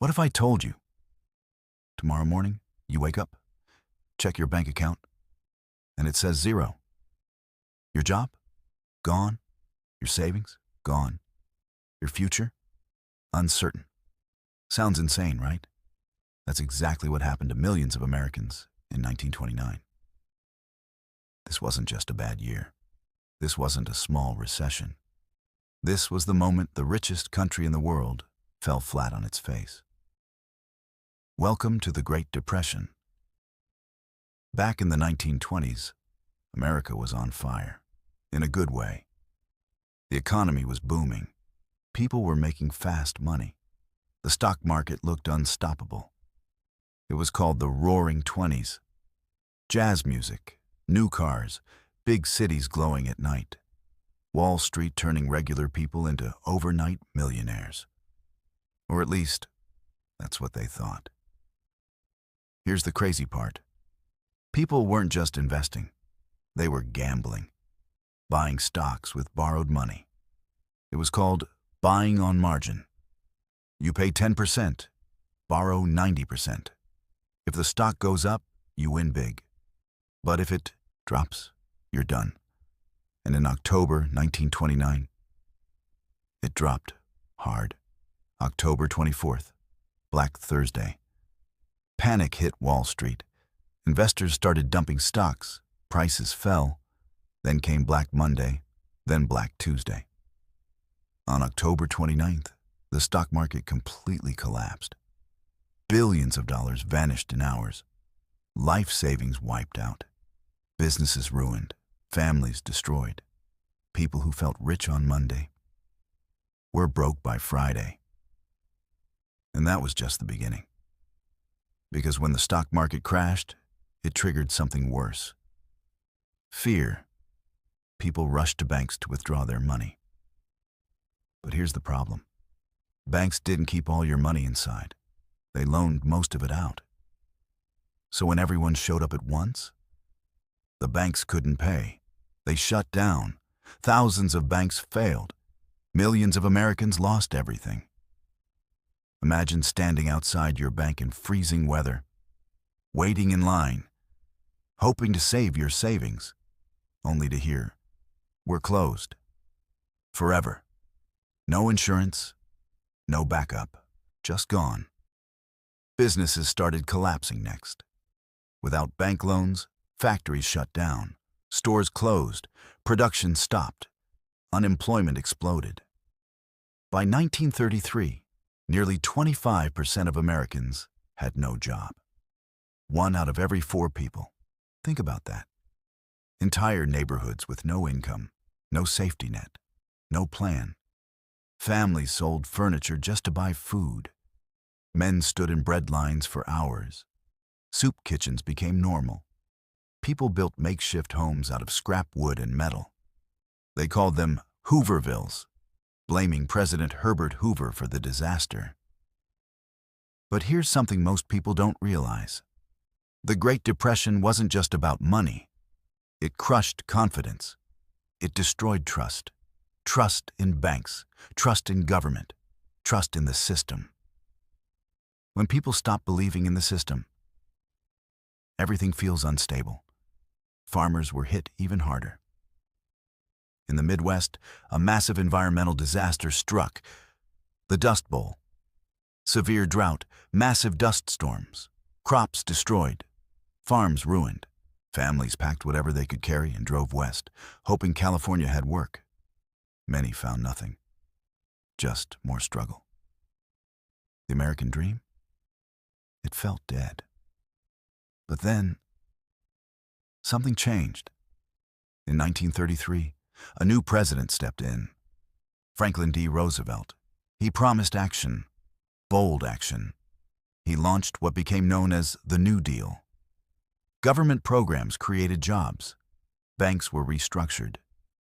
What if I told you? Tomorrow morning, you wake up, check your bank account, and it says zero. Your job? Gone. Your savings? Gone. Your future? Uncertain. Sounds insane, right? That's exactly what happened to millions of Americans in 1929. This wasn't just a bad year. This wasn't a small recession. This was the moment the richest country in the world fell flat on its face. Welcome to the Great Depression. Back in the 1920s, America was on fire, in a good way. The economy was booming. People were making fast money. The stock market looked unstoppable. It was called the Roaring Twenties. Jazz music, new cars, big cities glowing at night. Wall Street turning regular people into overnight millionaires. Or at least, that's what they thought. Here's the crazy part. People weren't just investing. They were gambling, buying stocks with borrowed money. It was called buying on margin. You pay 10%, borrow 90%. If the stock goes up, you win big. But if it drops, you're done. And in October 1929, it dropped hard. October 24th, Black Thursday. Panic hit Wall Street. Investors started dumping stocks. Prices fell. Then came Black Monday, then Black Tuesday. On October 29th, the stock market completely collapsed. Billions of dollars vanished in hours. Life savings wiped out. Businesses ruined. Families destroyed. People who felt rich on Monday were broke by Friday. And that was just the beginning. Because when the stock market crashed, it triggered something worse. Fear. People rushed to banks to withdraw their money. But here's the problem. Banks didn't keep all your money inside. They loaned most of it out. So when everyone showed up at once, the banks couldn't pay. They shut down. Thousands of banks failed. Millions of Americans lost everything. Imagine standing outside your bank in freezing weather, waiting in line, hoping to save your savings, only to hear, "We're closed. Forever. No insurance, no backup, just gone." Businesses started collapsing next. Without bank loans, factories shut down, stores closed, production stopped, unemployment exploded. By 1933, nearly 25% of Americans had no job. 1 out of every 4 people. Think about that. Entire neighborhoods with no income, no safety net, no plan. Families sold furniture just to buy food. Men stood in bread lines for hours. Soup kitchens became normal. People built makeshift homes out of scrap wood and metal. They called them Hoovervilles, blaming President Herbert Hoover for the disaster. But here's something most people don't realize. The Great Depression wasn't just about money. It crushed confidence. It destroyed trust. Trust in banks, trust in government, trust in the system. When people stop believing in the system, everything feels unstable. Farmers were hit even harder. In the Midwest, a massive environmental disaster struck. The Dust Bowl. Severe drought, massive dust storms, crops destroyed, farms ruined. Families packed whatever they could carry and drove west, hoping California had work. Many found nothing, just more struggle. The American dream? It felt dead. But then, something changed. In 1933, a new president stepped in. Franklin D. Roosevelt. He promised action, bold action. He launched what became known as the New Deal. Government programs created jobs. Banks were restructured.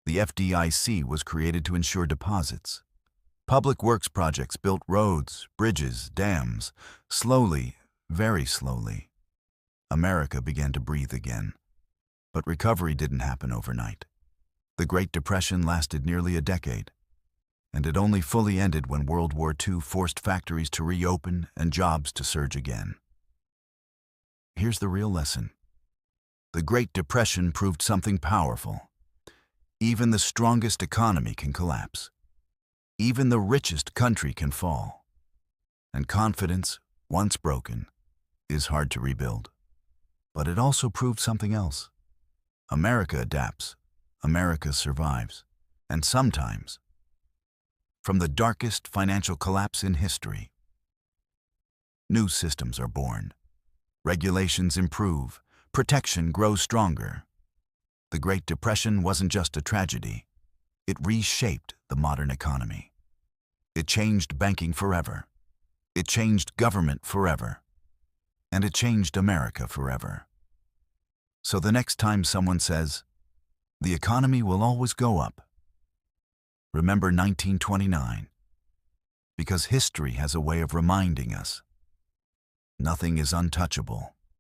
The FDIC was created to ensure deposits. Public works projects built roads, bridges, dams. Slowly, very slowly, America began to breathe again. But recovery didn't happen overnight. The Great Depression lasted nearly a decade. And it only fully ended when World War II forced factories to reopen and jobs to surge again. Here's the real lesson. The Great Depression proved something powerful. Even the strongest economy can collapse. Even the richest country can fall. And confidence, once broken, is hard to rebuild. But it also proved something else. America adapts. America survives. And sometimes, from the darkest financial collapse in history, new systems are born. Regulations improve. Protection grows stronger. The Great Depression wasn't just a tragedy. It reshaped the modern economy. It changed banking forever. It changed government forever. And it changed America forever. So the next time someone says, the economy will always go up, remember 1929, because history has a way of reminding us nothing is untouchable.